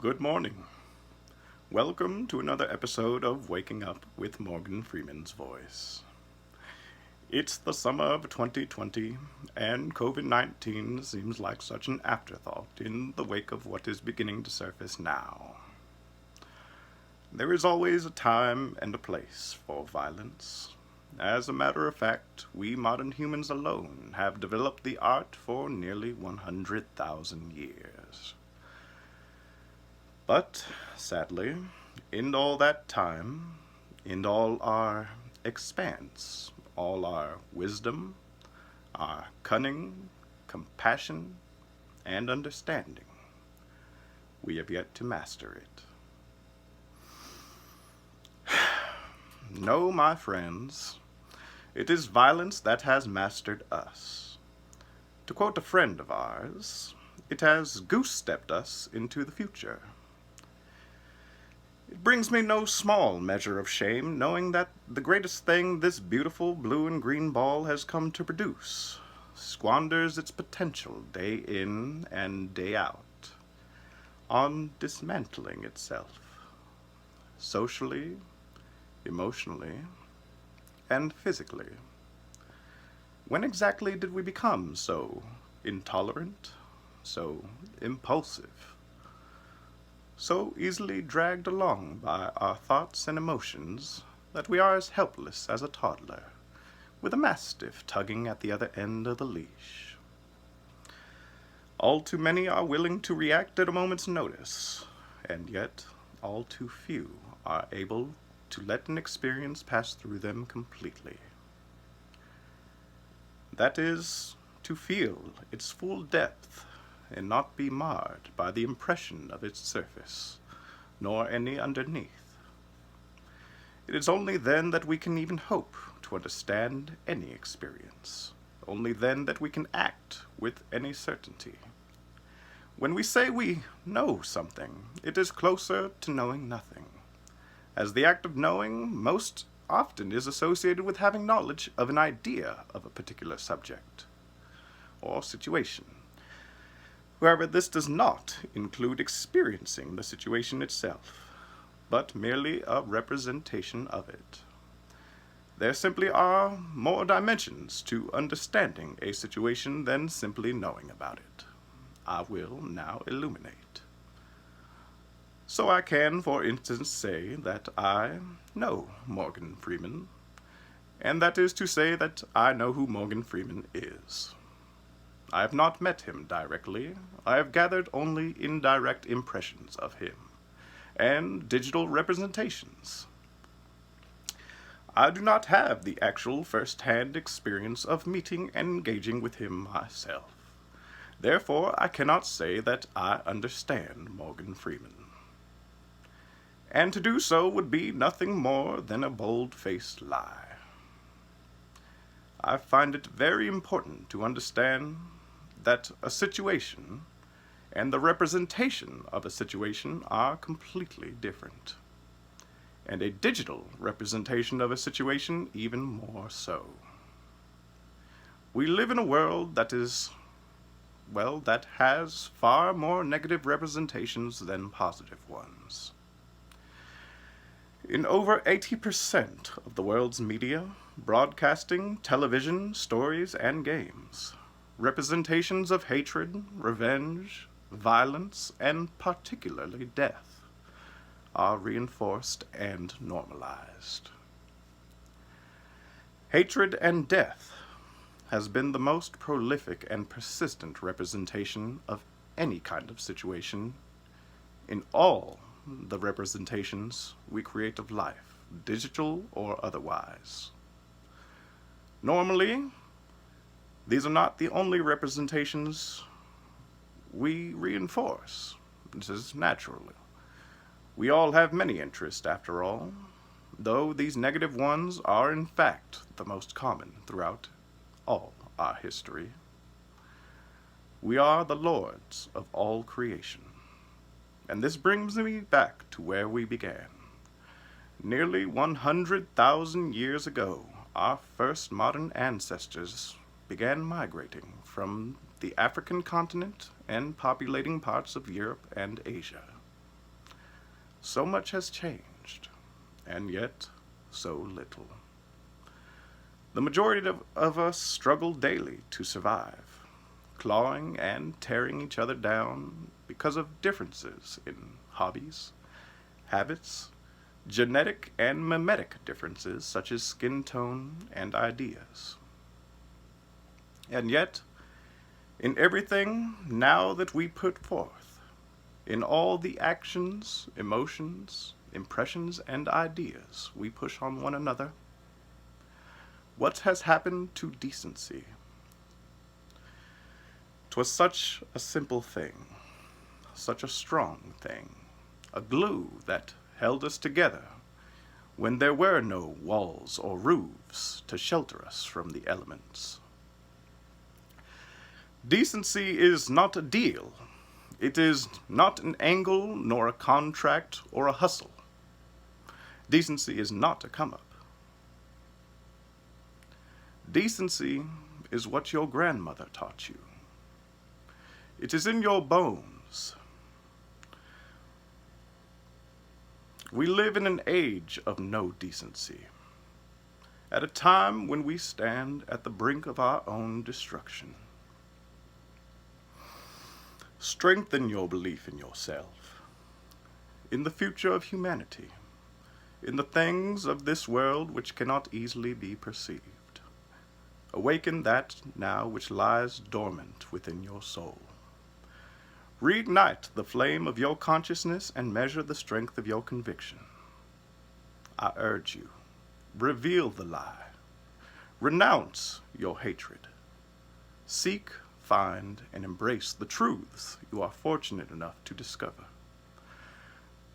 Good morning. Welcome to another episode of Waking Up with Morgan Freeman's Voice. It's the summer of 2020, and COVID-19 seems like such an afterthought in the wake of what is beginning to surface now. There is always a time and a place for violence. As a matter of fact, we modern humans alone have developed the art for nearly 100,000 years. But, sadly, in all that time, in all our expanse, all our wisdom, our cunning, compassion, and understanding, we have yet to master it. No, my friends, it is violence that has mastered us. To quote a friend of ours, it has goose-stepped us into the future. It brings me no small measure of shame knowing that the greatest thing this beautiful blue and green ball has come to produce squanders its potential day in and day out on dismantling itself, socially, emotionally, and physically. When exactly did we become so intolerant, so impulsive? So easily dragged along by our thoughts and emotions that we are as helpless as a toddler, with a mastiff tugging at the other end of the leash. All too many are willing to react at a moment's notice, and yet all too few are able to let an experience pass through them completely. That is, to feel its full depth and not be marred by the impression of its surface, nor any underneath. It is only then that we can even hope to understand any experience, only then that we can act with any certainty. When we say we know something, it is closer to knowing nothing, as the act of knowing most often is associated with having knowledge of an idea of a particular subject or situation. However, this does not include experiencing the situation itself, but merely a representation of it. There simply are more dimensions to understanding a situation than simply knowing about it. I will now illuminate. So I can, for instance, say that I know Morgan Freeman, and that is to say that I know who Morgan Freeman is. I have not met him directly. I have gathered only indirect impressions of him, and digital representations. I do not have the actual first-hand experience of meeting and engaging with him myself. Therefore, I cannot say that I understand Morgan Freeman. And to do so would be nothing more than a bold-faced lie. I find it very important to understand that a situation and the representation of a situation are completely different, and a digital representation of a situation even more so. We live in a world that has far more negative representations than positive ones. In over 80% of the world's media, broadcasting, television, stories, and games, representations of hatred, revenge, violence, and particularly death are reinforced and normalized. Hatred and death has been the most prolific and persistent representation of any kind of situation in all the representations we create of life, digital or otherwise. Normally, these are not the only representations we reinforce. This is natural. We all have many interests, after all, though these negative ones are in fact the most common throughout all our history. We are the lords of all creation. And this brings me back to where we began. Nearly 100,000 years ago, our first modern ancestors began migrating from the African continent and populating parts of Europe and Asia. So much has changed, and yet so little. The majority of us struggle daily to survive, clawing and tearing each other down because of differences in hobbies, habits, genetic and mimetic differences such as skin tone and ideas. And yet, in everything now that we put forth, in all the actions, emotions, impressions, and ideas we push on one another, what has happened to decency? 'Twas such a simple thing, such a strong thing, a glue that held us together when there were no walls or roofs to shelter us from the elements. Decency is not a deal. It is not an angle, nor a contract, or a hustle. Decency is not a come-up. Decency is what your grandmother taught you. It is in your bones. We live in an age of no decency, at a time when we stand at the brink of our own destruction. Strengthen your belief in yourself, in the future of humanity, in the things of this world which cannot easily be perceived. Awaken that now which lies dormant within your soul. Reignite the flame of your consciousness and measure the strength of your conviction. I urge you, reveal the lie. Renounce your hatred. Seek, find, and embrace the truths you are fortunate enough to discover.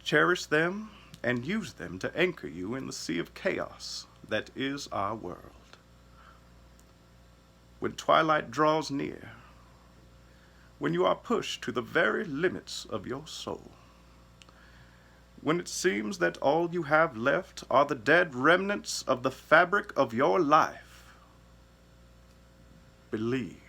Cherish them and use them to anchor you in the sea of chaos that is our world. When twilight draws near, when you are pushed to the very limits of your soul, when it seems that all you have left are the dead remnants of the fabric of your life, believe.